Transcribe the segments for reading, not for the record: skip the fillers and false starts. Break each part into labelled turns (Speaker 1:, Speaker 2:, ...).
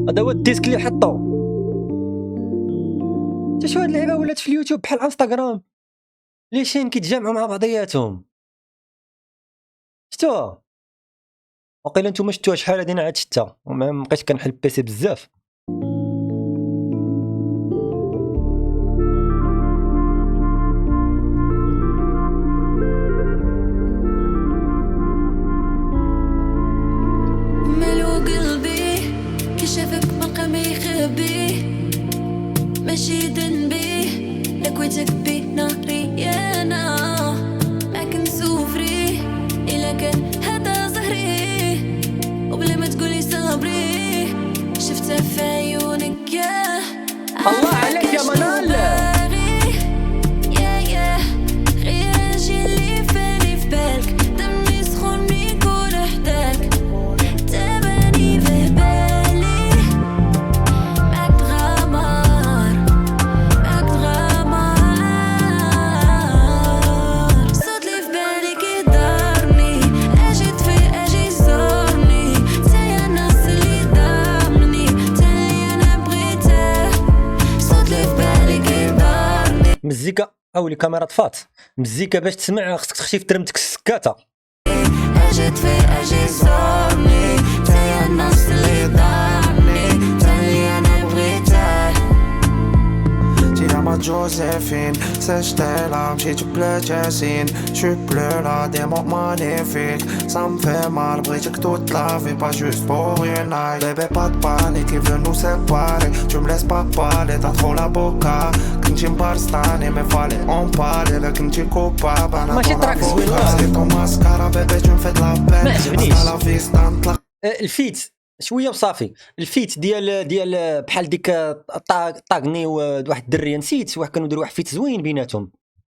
Speaker 1: هذا هو الديسك اللي حطو. حتى شو هاد اللعيبه ولات في اليوتيوب بحال انستغرام، لي شين كيتجمعوا مع بعضياتهم. شتوها وقيلا نتوما شفتوها شحال هادي؟ انا عاد شفتها وما بقيت كنحل البيسي بزاف.
Speaker 2: مالو قلبي كي شافك بقى ما يخبيه، ماشي ذنبي لكويتك بيه نهري انا ما كنسوفري الا كان هذا زهري، وبلا ما تقولي صبري شفتها في عيونك يا
Speaker 1: الله عليك يا منال.
Speaker 2: يا غير اجي اللي فالي في بالك، دمي سخون ميكون حداك تاباني في بالي، معاك تغامر معاك تغامر، صوت لي في بالي كيدارني، اجي تفي اجي زورني، تايا الناس اللي دامني تايا انا بغيته، صوت لي في بالي كيدارني.
Speaker 1: مزيكا او الكاميرا طفات، مزيكا باش تسمع خصك تخشي في ترمتك السكاته.
Speaker 2: اجي تفي اجي زورني، تايا الناس اللي دامني تايا انا بغيته.
Speaker 3: Dis à ma Joséphine, c'est Stella, j'ai du bleu Jessine. J'suis plus là, des mots magnifiques. Ça me fait mal, brique toute la vie, pas juste pour une night. Bébé, pas de panique, il veut nous séparer. Tu me laisses pas parler, t'as trop la boca. كنتي مبارستاني ما فالي اون بالي، لا كنتي كوباب انا
Speaker 1: ماشي تراك زوين والله.
Speaker 3: سكيتو ماسكارا بيبي tu me fais de la peine.
Speaker 1: ما عجبنيش.
Speaker 3: على فيستا نطلق
Speaker 1: الفيت شويه وصافي. الفيت ديال بحال ديك طاغني وواحد الدريه، نسيت واحد كانوا داروا واحد فيت زوين بيناتهم،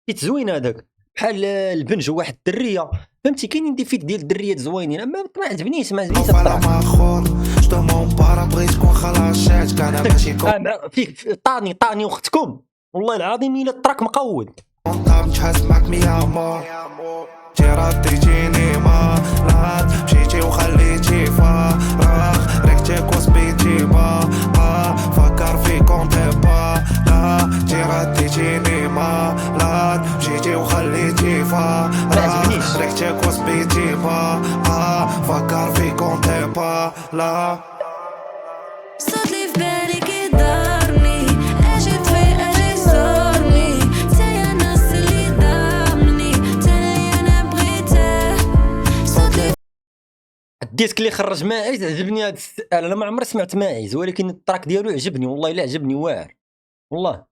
Speaker 1: فيت زوين هذاك بحال البنج وواحد الدريه، فهمتي؟ كاينين دي فيت ديال الدريات زوينين، ما عجبنيش
Speaker 3: فلا
Speaker 1: الطراك.
Speaker 3: ماخور جو دمون بارا بغيت تكون خلاشات كان ماشي
Speaker 1: فيك طاني اختكم والله العظيم الا الطراك مقود.
Speaker 3: كونطاب نتحس معاك مية مور جيراتي جيني ما لات مشيتي وخليتي فراغ ريحتك وسبيتي باقا فكر في كونتي با لا جيراتي جيني ما لات مشيتي وخليتي فراغ ريحتك وسبيتي باقا فكر في كونتي با لا.
Speaker 2: صوت لي في بالي كيدارني، اجي تفي اجي زورني، تايا الناس اللي دامني تايا انا بغيته، صوت لي
Speaker 1: الديسك اللي خرج ماعز عجبني هذا انا ما عمري سمعت ماعز، ولكن التراك ديالو عجبني والله الا عجبني واعر والله.